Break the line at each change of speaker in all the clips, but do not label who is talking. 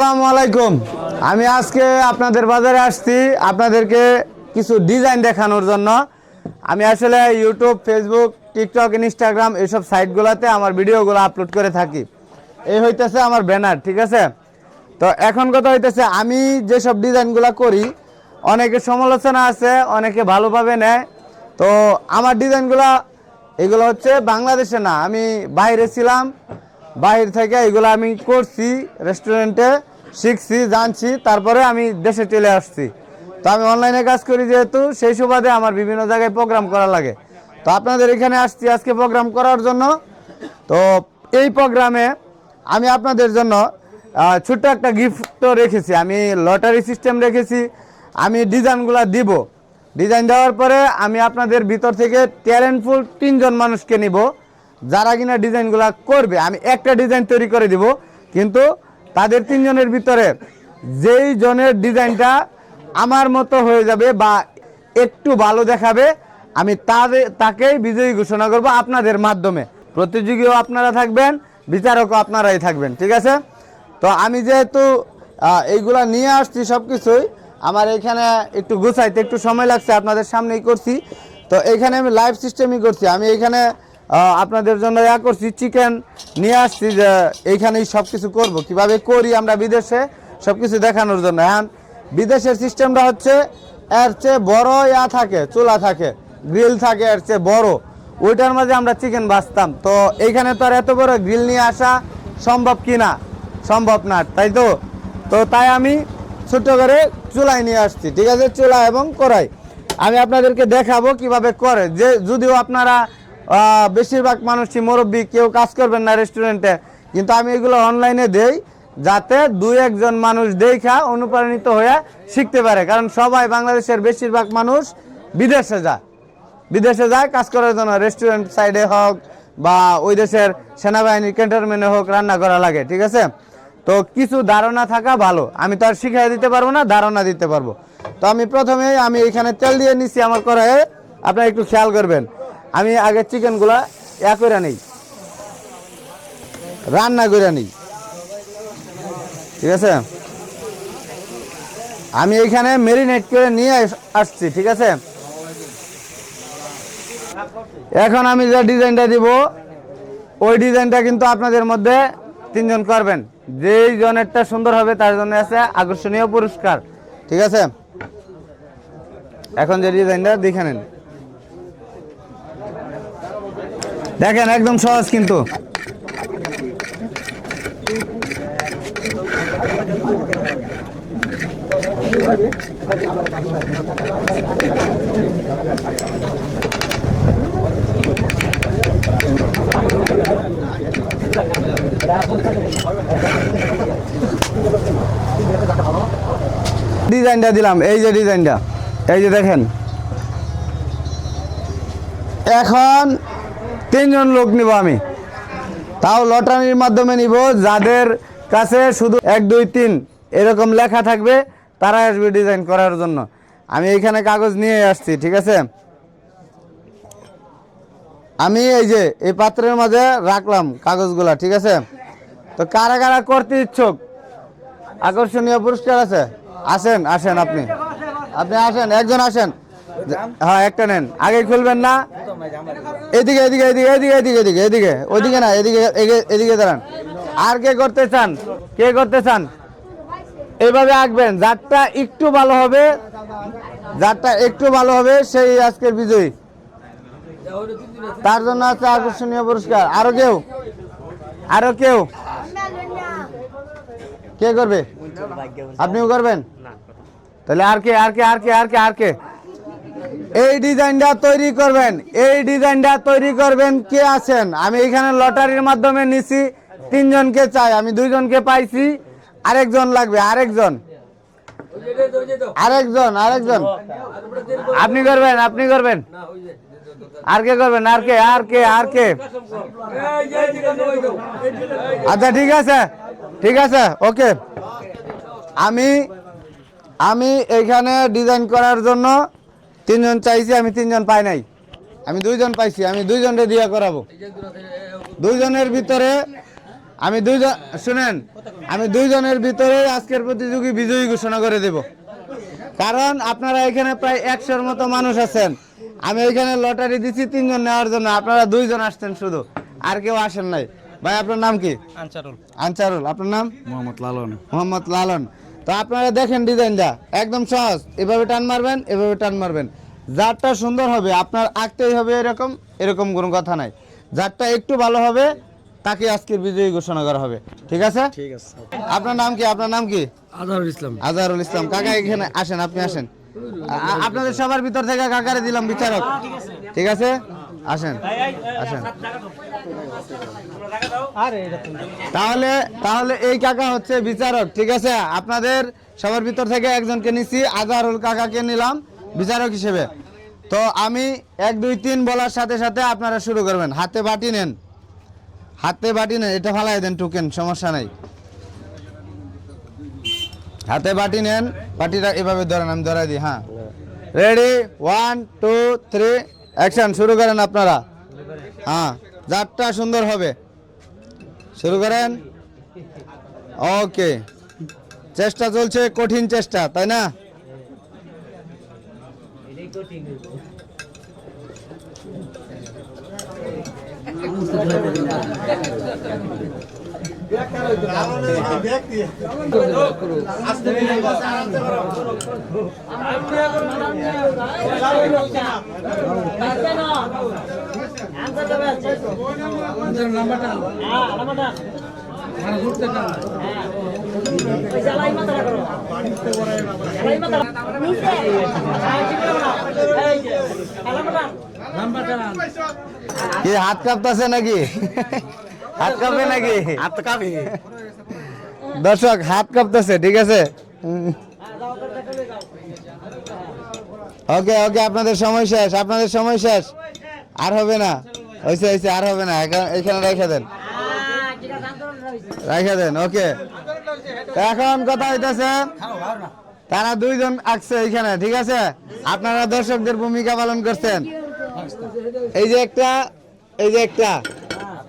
আসসালামু আলাইকুম। আমি আজকে আপনাদের বাজারে আসছি আপনাদেরকে কিছু ডিজাইন দেখানোর জন্য। আমি আসলে ইউটিউব, ফেসবুক, টিকটক, ইনস্টাগ্রাম এইসব সাইটগুলোতে আমার ভিডিওগুলো আপলোড করে থাকি। এই হইতেছে আমার ব্যানার, ঠিক আছে? তো এখন কথা হইতেছে, আমি যেসব ডিজাইনগুলো করি অনেকে সমালোচনা আছে, অনেকে ভালোভাবে নেয়। তো আমার ডিজাইনগুলো এগুলো হচ্ছে বাংলাদেশে না, আমি বাইরে ছিলাম, বাইরে থেকে এগুলো আমি করছি, রেস্টুরেন্টে শিখছি, জানছি, তারপরে আমি দেশে চলে আসছি। তো আমি অনলাইনে কাজ করি যেহেতু, সেই সুবাদে আমার বিভিন্ন জায়গায় প্রোগ্রাম করা লাগে। তো আপনাদের এখানে আসছি আজকে প্রোগ্রাম করার জন্য। তো এই প্রোগ্রামে আমি আপনাদের জন্য ছোট্ট একটা গিফটও রেখেছি, আমি লটারি সিস্টেম রেখেছি। আমি ডিজাইনগুলো দিব, ডিজাইন দেওয়ার পরে আমি আপনাদের ভিতর থেকে ট্যালেন্টফুল 3 জন মানুষকে নিব, যারা কিনা ডিজাইনগুলো করবে। আমি একটা ডিজাইন তৈরি করে দিব, কিন্তু তাদের 3 জনের ভিতরে যেই জনের ডিজাইনটা আমার মতো হয়ে যাবে বা একটু ভালো দেখাবে, আমি তাকেই বিজয়ী ঘোষণা করব আপনাদের মাধ্যমে। প্রতিযোগীও আপনারা থাকবেন, বিচারকও আপনারাই থাকবেন, ঠিক আছে? তো আমি যেহেতু এইগুলা নিয়ে আসছি সব কিছুই, আমার এখানে একটু গুছাইতে একটু সময় লাগছে, আপনাদের সামনেই করছি। তো এইখানে আমি লাইভ সিস্টেমই করছি। আমি এখানে আপনাদের জন্য করছি, চিকেন নিয়ে আসছি, যে এইখানেই সব কিছু করবো, কীভাবে করি আমরা বিদেশে সব কিছু দেখানোর জন্য। এখন বিদেশের সিস্টেমটা হচ্ছে এর চেয়ে বড় থাকে, চুলা থাকে, গ্রিল থাকে এর চেয়ে বড়, ওইটার মাঝে আমরা চিকেন ভাজতাম। তো এইখানে তো আর এত বড় গ্রিল নিয়ে আসা সম্ভব কি না, সম্ভব না, তাই তো? তো তাই আমি ছোট করে চুলাই নিয়ে আসছি, ঠিক আছে? চুলা এবং কড়াই আমি আপনাদেরকে দেখাবো কিভাবে করে। যে যদিও আপনারা বেশিরভাগ মানুষই মুরব্বী, কেউ কাজ করবেন না রেস্টুরেন্টে, কিন্তু আমি এগুলো অনলাইনে দেই, যাতে 2-1 জন মানুষ দেখা অনুপ্রাণিত হয়ে শিখতে পারে। কারণ সবাই বাংলাদেশের বেশিরভাগ মানুষ বিদেশে যায় কাজ করার জন্য, রেস্টুরেন্ট সাইডে হোক বা ওই দেশের সেনাবাহিনীর ক্যান্টনমেন্টে হোক রান্না করা লাগে, ঠিক আছে? তো কিছু ধারণা থাকা ভালো। আমি তো আর শিখাই দিতে পারবো না, ধারণা দিতে পারবো। তো আমি প্রথমেই আমি এখানে তেল দিয়ে নিচ্ছি আমার কড়াইয়ে। আপনারা একটু খেয়াল করবেন, আমি আগে চিকেনগুলা করে নিই, রান্না করে নিই, ঠিক আছে? আমি এইখানে মেরিনেট করে নিয়ে আসছি, ঠিক আছে? এখন আমি যে ডিজাইনটা দিব, ওই ডিজাইনটা কিন্তু আপনাদের মধ্যে 3 জন করবেন। যেই জনেরটা সুন্দর হবে তার জন্য আছে আকর্ষণীয় পুরস্কার, ঠিক আছে? এখন যে ডিজাইনটা দেখে নেন, দেখেন একদম সহজ কিন্তু। ডিজাইনটা দিলাম, এই যে ডিজাইনটা, এই যে দেখেন। এখন 3 জন লোক নিব আমি, তাও লটারির মাধ্যমে নিব। যাদের কাছে শুধু 1, 2, 3 এরকম লেখা থাকবে তারা আসবে ডিজাইন করার জন্য। আমি এইখানে কাগজ নিয়ে আসছি, ঠিক আছে? আমি এই যে এই পাত্রের মাঝে রাখলাম কাগজগুলা, ঠিক আছে? তো কারা কারা করতে ইচ্ছুক, আকর্ষণীয় পুরস্কার আছে, আসেন আসেন, আপনি আসেন, একজন আসেন। হ্যাঁ, একটা নেন, আগে খুলবেন না, এদিকে এদিকে এদিকে এদিকে এদিকে এদিকে এদিকে ওইদিকে না, এদিকে এদিকে দাঁড়ান। আর কে করতে চান, কে করতে চান? এইভাবে আঁকবেন, যারটা একটু ভালো হবে, যারটা একটু ভালো হবে সেই আজকের বিজয়ী, তার জন্য আছে আকর্ষণীয় পুরস্কার। আরো কেউ, আরো কেউ কে করবে? আপনিও করবেন? তাহলে আর কে, আর কে, আর কে, আর কে, আর কে? এই ডিজাইনটা তৈরি করবেন, এই ডিজাইনটা তৈরি করবেন কে আছেন? আমি এখানে লটারির মাধ্যমে নিছি, 3 জনকে চাই, আমি 2 জনকে পাইছি, আরেকজন লাগবে, আরেকজন, আরেকজন, আরেকজন। আপনি করবেন, আপনি করবেন? আর কে করবেন? আর কে, আর কে, আর কে? আচ্ছা, ঠিক আছে, ঠিক আছে, ওকে। আমি এইখানে ডিজাইন করার জন্য 3 জন চাইছি, আমি 3 জন পাই নাই, আমি 2 জন পাইছি, আমি 2 জনকে দিয়ে করাবো। 2 জনের ভিতরে আমি দুইজন শুনেন, আমি দুইজনের ভিতরে আজকের প্রতিযোগী বিজয়ী ঘোষণা করে দেব। কারণ আপনারা এখানে প্রায় 100-র মতো মানুষ আছেন। আমি এখানে লটারি দিছি 3 জন নেওয়ার জন্য, আপনারা 2 জন আসছেন শুধু, আর কেউ আসেন নাই। ভাই আপনার নাম কি?
আনসারুল।
আনসারুল। আপনার নাম?
মোহাম্মদ লালন।
মোহাম্মদ লালন। তো আপনারা দেখেন ডিজাইনটা একদম সহজ, এভাবে টান মারবেন, এভাবে টান মারবেন। যারটা সুন্দর হবে আপনার আঁকতেই হবে, এরকম এরকম কোনো কথা নাই। যারটা একটু ভালো হবে তাকে আজকের বিজয়ী ঘোষণা করা হবে, ঠিক আছে?
ঠিক আছে।
আপনার নাম কি? আপনার নাম কি?
আজহারুল ইসলাম।
আজহারুল ইসলাম। কাকা এখানে আসেন, আপনি আসেন। আপনাদের সবার ভিতর থেকে কাকারে দিলাম বিচারক, ঠিক আছে? আসেন আসেন। তাহলে তাহলে এই কাকা হচ্ছে বিচারক, ঠিক আছে? আপনাদের সবার ভিতর থেকে একজনকে নিছি, আজহারুল কাকাকে নিলাম বিচারক হিসেবে। তো আমি 1 2 3 বলার সাথে সাথে আপনারা শুরু করবেন। হাতে বাটি নেন, হাতে বাটি নেন, এটা ফালাই দেন, টুকেন, সমস্যা নাই। হাতে বাটি নেন, বাটিটা এভাবে ধরেন, আমি ধরাই দিই। হ্যাঁ, রেডি, 1 2 3 অ্যাকশন। শুরু করেন আপনারা। হ্যাঁ, যারটা সুন্দর হবে শুরু করেন। ওকে, চেষ্টা চলছে, কঠিন চেষ্টা, তাই না? কি হাত কাঁপতেছে নাকি? হাত কাঁপে নাকি?
হাত কাঁপে।
দর্শক হাত কাঁপতেছে, ঠিক আছে? ওকে ওকে, আপনাদের সময় শেষ, আপনাদের সময় শেষ, আর হবে না। হয়েছে হয়েছে, আর হবে না, এখানে রেখে দেন, রেখে দেন। ওকে, এখন কথা হইতেছে, তারা 2 জন আসছে এখানে, ঠিক আছে? আপনারা দর্শকদের ভূমিকা পালন করছেন। এই যে একটা, এই যে একটা,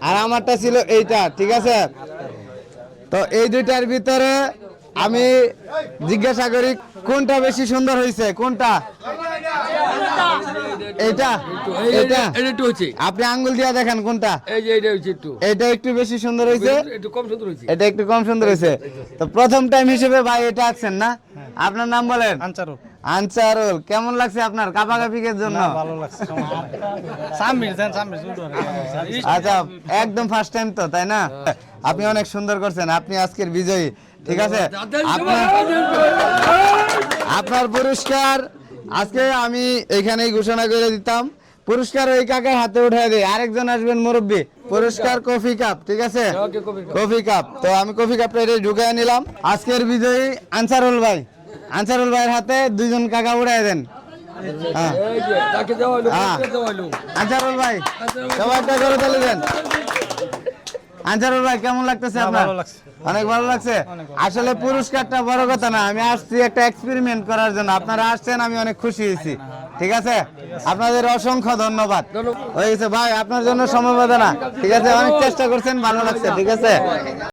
আর আমারটা ছিল এইটা, ঠিক আছে? তো এই দুইটার ভিতরে আমি জিজ্ঞাসা করি কোনটা বেশি সুন্দর হয়েছে? কোনটা? এইটা এইটা
একটু হচ্ছে।
আপনি আঙ্গুল দিয়ে দেখেন কোনটা।
এই যে এটা হচ্ছে একটু।
এটা একটু বেশি সুন্দর হয়েছে,
একটু কম সুন্দর হচ্ছে।
এটা একটু কম সুন্দর হয়েছে। তো প্রথম টাইম হিসেবে ভাই এটা আঁকছেন না? আপনার নাম বলেন?
আনসারুল।
আনসারুল। কেমন লাগছে আপনার কাপাকাপিকের জন্য?
ভালো লাগছে। সামির দেন, সামির সুন্দর।
আচ্ছা, একদম ফার্স্ট টাইম তো, তাই না? আপনি অনেক সুন্দর করছেন, আপনি আজকের বিজয়ী, ঠিক আছে? আপনার পুরস্কার আজকে আমি এখানেই ঘোষণা করে দিতাম। পুরস্কার ওই কাকার হাতে উঠাই দিই, আরেকজন আসবেন মুরব্বী। পুরস্কার কফি কাপ, ঠিক আছে? Coffee cup. তো আমি কফি কাপটা এটা ঢুকাই নিলাম। আজকের বিজয়ী আনসারুল ভাই। আনসারুল ভাইয়ের হাতে 2 জন কাকা উঠাই দেন। হ্যাঁ, আনসারুল ভাই সবাইটা করে চলে দেন। আনসারুল ভাই কেমন লাগতেছে আপনার? অনেক ভালো লাগছে। আসলে পুরস্কারটা বড় কথা না, আমি আসছি একটা এক্সপেরিমেন্ট করার জন্য। আপনারা আসছেন, আমি অনেক খুশি হয়েছি, ঠিক আছে? আপনাদের অসংখ্য ধন্যবাদ। হয়ে গেছে ভাই, আপনার জন্য সমবেদনা, ঠিক আছে? অনেক চেষ্টা করছেন, ভালো লাগছে, ঠিক আছে?